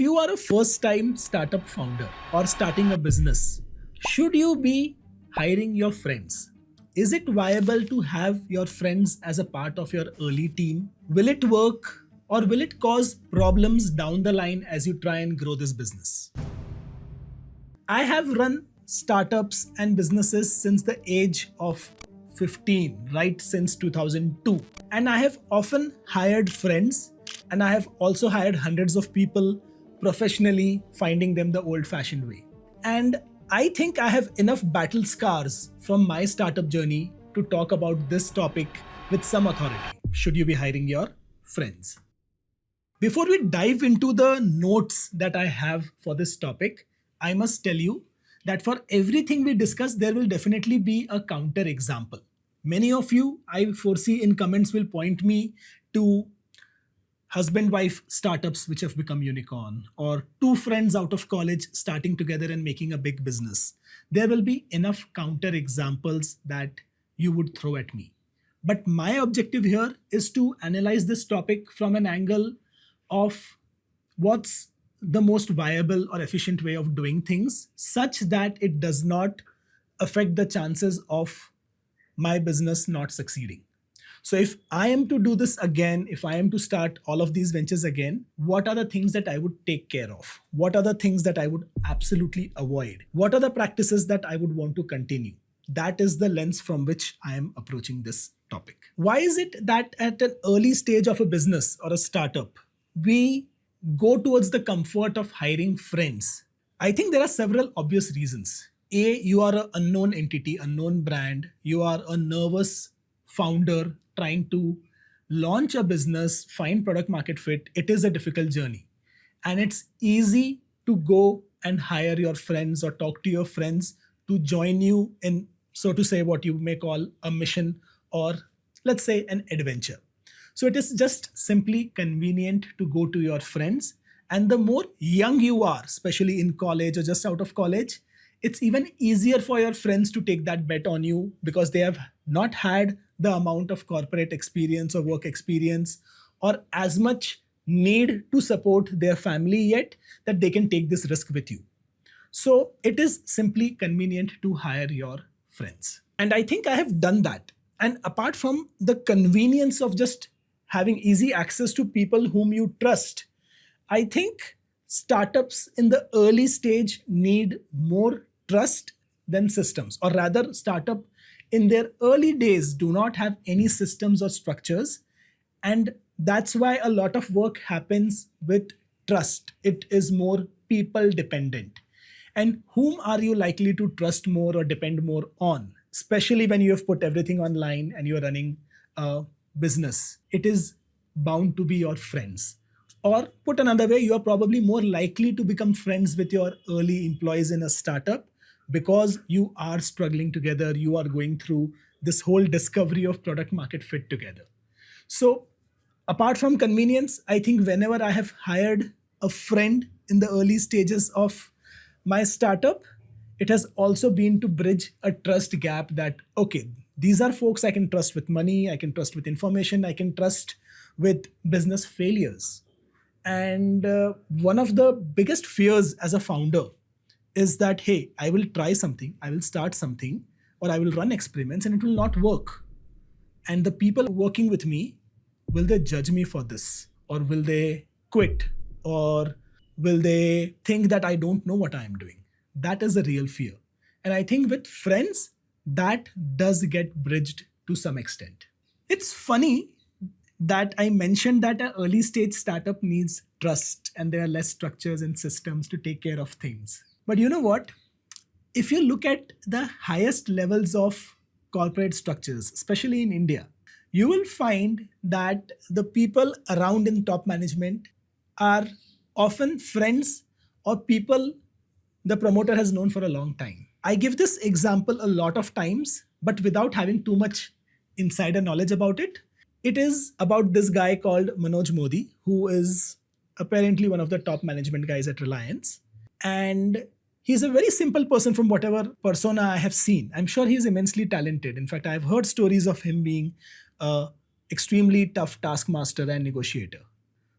If you are a first time startup founder or starting a business, should you be hiring your friends? Is it viable to have your friends as a part of your early team? Will it work or will it cause problems down the line as you try and grow this business? I have run startups and businesses since the age of 15, right since 2002. And I have often hired friends and I have also hired hundreds of people professionally, finding them the old fashioned way. And I think I have enough battle scars from my startup journey to talk about this topic with some authority. Should you be hiring your friends? Before we dive into the notes that I have for this topic, I must tell you that for everything we discuss, there will definitely be a counter example. Many of you, I foresee in comments, will point me to husband-wife startups which have become unicorn, or two friends out of college starting together and making a big business. There will be enough counter examples that you would throw at me. But my objective here is to analyze this topic from an angle of what's the most viable or efficient way of doing things such that it does not affect the chances of my business not succeeding. So if I am to do this again, if I am to start all of these ventures again, what are the things that I would take care of? What are the things that I would absolutely avoid? What are the practices that I would want to continue? That is the lens from which I am approaching this topic. Why is it that at an early stage of a business or a startup, we go towards the comfort of hiring friends? I think there are several obvious reasons. A, you are an unknown entity, unknown brand. You are a nervous founder trying to launch a business, find product market fit. It is a difficult journey. And it's easy to go and hire your friends or talk to your friends to join you in, so to say, what you may call a mission or let's say an adventure. So it is just simply convenient to go to your friends. And the more young you are, especially in college or just out of college, it's even easier for your friends to take that bet on you because they have not had the amount of corporate experience or work experience or as much need to support their family yet that they can take this risk with you. So it is simply convenient to hire your friends. And I think I have done that. And apart from the convenience of just having easy access to people whom you trust, I think startups in the early stage need more trust than systems, or rather startup in their early days do not have any systems or structures. And that's why a lot of work happens with trust. It is more people dependent. And whom are you likely to trust more or depend more on? Especially when you have put everything online and you're running a business, it is bound to be your friends. Or put another way, you are probably more likely to become friends with your early employees in a startup because you are struggling together, you are going through this whole discovery of product market fit together. So apart from convenience, I think whenever I have hired a friend in the early stages of my startup, it has also been to bridge a trust gap that, okay, these are folks I can trust with money, I can trust with information, I can trust with business failures. And one of the biggest fears as a founder is that, hey, I will try something, I will start something, or I will run experiments and it will not work. And the people working with me, will they judge me for this? Or will they quit? Or will they think that I don't know what I am doing? That is a real fear. And I think with friends, that does get bridged to some extent. It's funny that I mentioned that an early stage startup needs trust and there are less structures and systems to take care of things. But you know what? If you look at the highest levels of corporate structures, especially in India, you will find that the people around in top management are often friends or people the promoter has known for a long time. I give this example a lot of times, but without having too much insider knowledge about it. It is about this guy called Manoj Modi, who is apparently one of the top management guys at Reliance. And he's a very simple person from whatever persona I have seen. I'm sure he's immensely talented. In fact, I've heard stories of him being an extremely tough taskmaster and negotiator.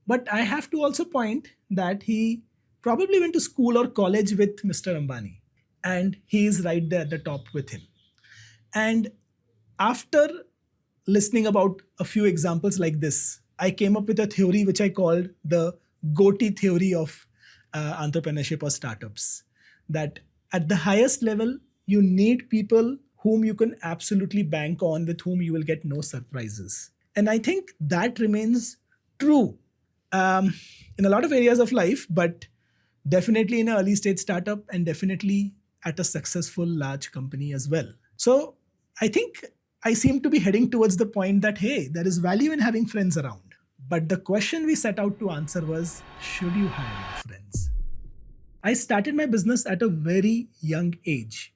But I have to also point that he probably went to school or college with Mr. Ambani, and he is right there at the top with him. And after listening about a few examples like this, I came up with a theory which I called the Goatee theory of entrepreneurship or startups. That at the highest level, you need people whom you can absolutely bank on, with whom you will get no surprises. And I think that remains true um, in a lot of areas of life, but definitely in an early stage startup and definitely at a successful large company as well. So I think I seem to be heading towards the point that, hey, there is value in having friends around. But the question we set out to answer was, should you hire your friends? I started my business at a very young age,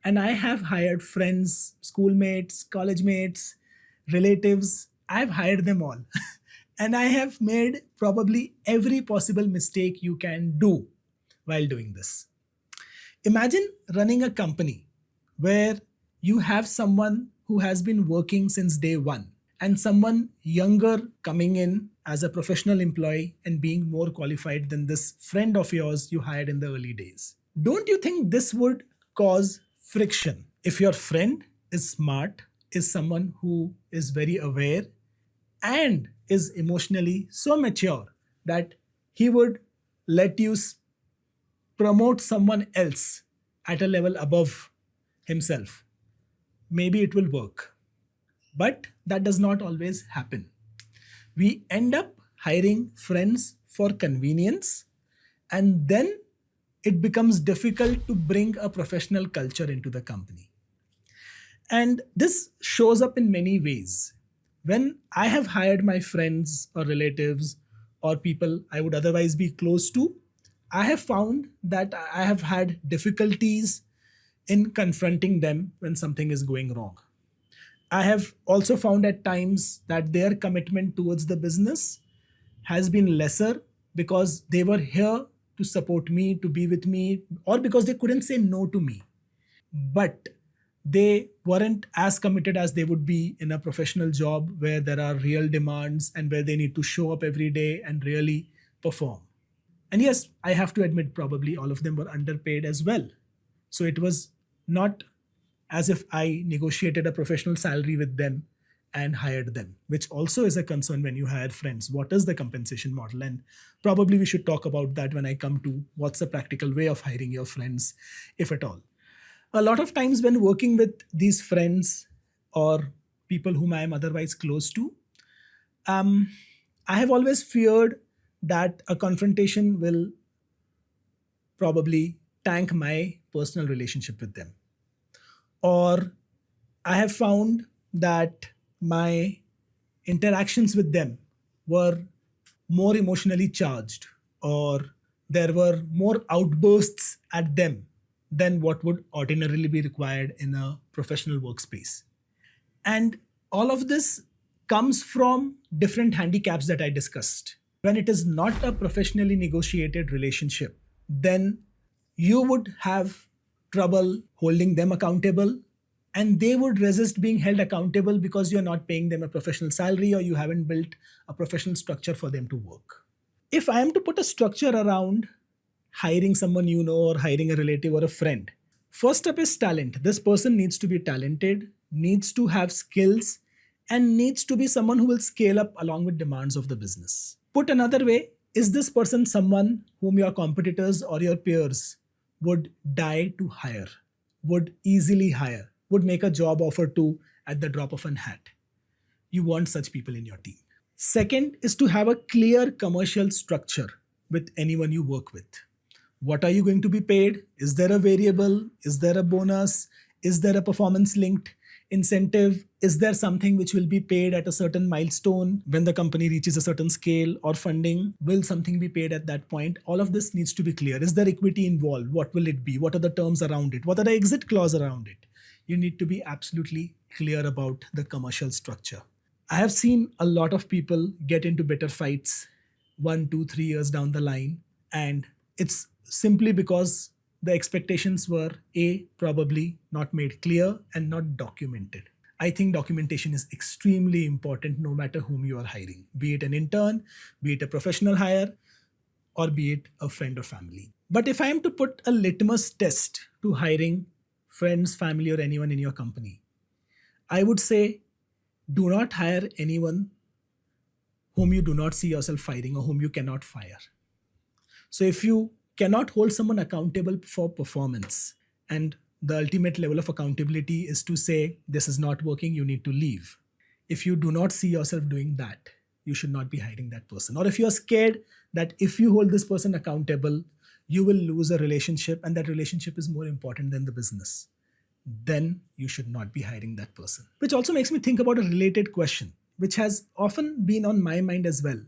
and I have hired friends, schoolmates, college mates, relatives. I've hired them all. And I have made probably every possible mistake you can do while doing this. Imagine running a company where you have someone who has been working since day one and someone younger coming in as a professional employee and being more qualified than this friend of yours you hired in the early days. Don't you think this would cause friction? If your friend is smart, is someone who is very aware, and is emotionally so mature that he would let you promote someone else at a level above himself, maybe it will work. But that does not always happen. We end up hiring friends for convenience, and then it becomes difficult to bring a professional culture into the company. And this shows up in many ways. When I have hired my friends or relatives or people I would otherwise be close to, I have found that I have had difficulties in confronting them when something is going wrong. I have also found at times that their commitment towards the business has been lesser because they were here to support me, to be with me, or because they couldn't say no to me. But they weren't as committed as they would be in a professional job where there are real demands and where they need to show up every day and really perform. And yes, I have to admit, probably all of them were underpaid as well. So it was not as if I negotiated a professional salary with them and hired them, which also is a concern when you hire friends. What is the compensation model? And probably we should talk about that when I come to what's the practical way of hiring your friends, if at all. A lot of times when working with these friends or people whom I am otherwise close to, I have always feared that a confrontation will probably tank my personal relationship with them. Or I have found that my interactions with them were more emotionally charged, or there were more outbursts at them than what would ordinarily be required in a professional workspace. And all of this comes from different handicaps that I discussed. When it is not a professionally negotiated relationship, then you would have trouble holding them accountable, and they would resist being held accountable because you're not paying them a professional salary or you haven't built a professional structure for them to work. If I am to put a structure around hiring someone you know or hiring a relative or a friend, first up is talent. This person needs to be talented, needs to have skills, and needs to be someone who will scale up along with demands of the business. Put another way, is this person someone whom your competitors or your peers would die to hire, would easily hire, would make a job offer to at the drop of an hat? You want such people in your team. Second is to have a clear commercial structure with anyone you work with. What are you going to be paid? Is there a variable? Is there a bonus? Is there a performance linked incentive? Is there something which will be paid at a certain milestone when the company reaches a certain scale or funding? Will something be paid at that point? All of this needs to be clear. Is there equity involved? What will it be? What are the terms around it? What are the exit clause around it? You need to be absolutely clear about the commercial structure. I have seen a lot of people get into bitter fights 1, 2, 3 years down the line, and it's simply because the expectations were probably not made clear and not documented. I think documentation is extremely important no matter whom you are hiring, be it an intern, be it a professional hire. or be it a friend or family. But if I am to put a litmus test to hiring friends, family, or anyone in your company, I would say do not hire anyone whom you do not see yourself firing or whom you cannot fire. So if you cannot hold someone accountable for performance, and the ultimate level of accountability is to say, this is not working, you need to leave. If you do not see yourself doing that, you should not be hiring that person. Or if you're scared that if you hold this person accountable, you will lose a relationship and that relationship is more important than the business, then you should not be hiring that person. Which also makes me think about a related question, which has often been on my mind as well.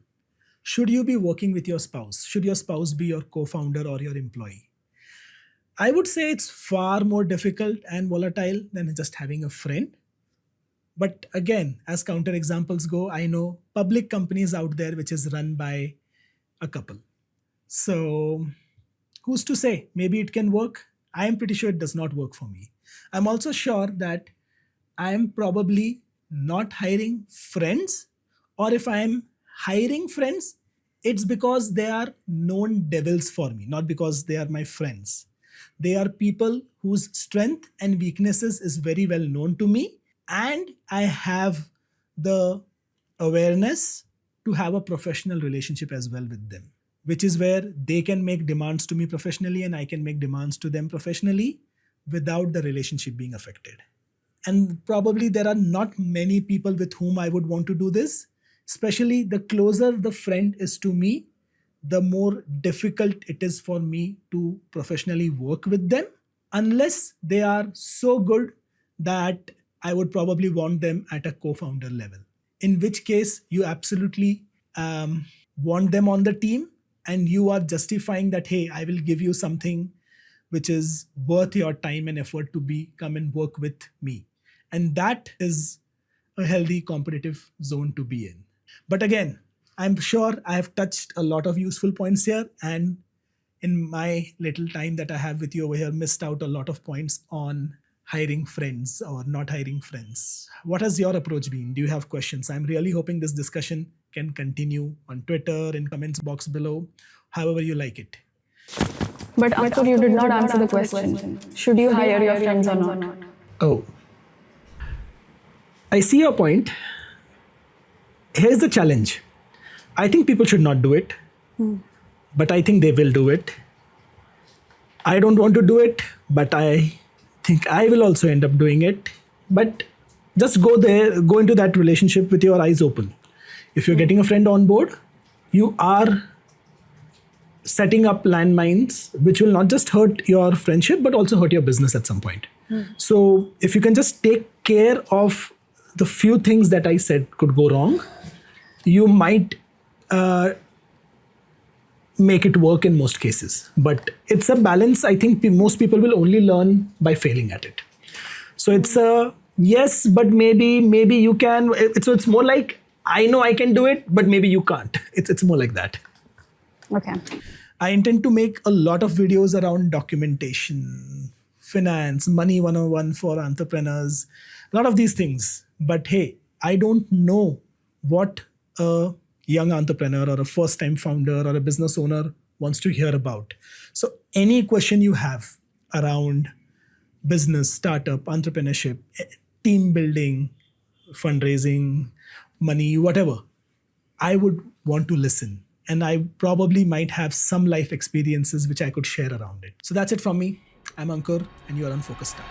Should you be working with your spouse? Should your spouse be your co-founder or your employee? I would say it's far more difficult and volatile than just having a friend. But again, as counterexamples go, I know public companies out there which is run by a couple. So who's to say? Maybe it can work. I am pretty sure it does not work for me. I'm also sure that I am probably not hiring friends, or if I am hiring friends, it's because they are known devils for me, not because they are my friends. They are people whose strength and weaknesses is very well known to me, and I have the awareness to have a professional relationship as well with them, which is where they can make demands to me professionally and I can make demands to them professionally without the relationship being affected. And probably there are not many people with whom I would want to do this, especially the closer the friend is to me, the more difficult it is for me to professionally work with them, unless they are so good that I would probably want them at a co-founder level. In which case, you absolutely want them on the team and you are justifying that, hey, I will give you something which is worth your time and effort to come and work with me. And that is a healthy competitive zone to be in. But again, I'm sure I have touched a lot of useful points here, and in my little time that I have with you over here, missed out a lot of points on hiring friends or not hiring friends. What has your approach been? Do you have questions? I'm really hoping this discussion can continue on Twitter, in comments box below, however you like it. But Ankur, you did not answer the question. Should you hire your friends or not? Oh, I see your point. Here's the challenge. I think people should not do it, but I think they will do it. I don't want to do it, but I think I will also end up doing it. But just go into that relationship with your eyes open. If you're getting a friend on board, you are setting up landmines which will not just hurt your friendship, but also hurt your business at some point. So if you can just take care of the few things that I said could go wrong, you might make it work in most cases. But it's a balance. I think most people will only learn by failing at it. So it's a yes, but maybe you can. So it's more like, I know I can do it, but maybe you can't. It's more like that. Okay. I intend to make a lot of videos around documentation, finance, money 101 for entrepreneurs, a lot of these things. But hey, I don't know what a young entrepreneur or a first-time founder or a business owner wants to hear about. So any question you have around business, startup, entrepreneurship, team building, fundraising, money, whatever, I would want to listen. And I probably might have some life experiences which I could share around it. So that's it from me. I'm Ankur and you're on Focus Start.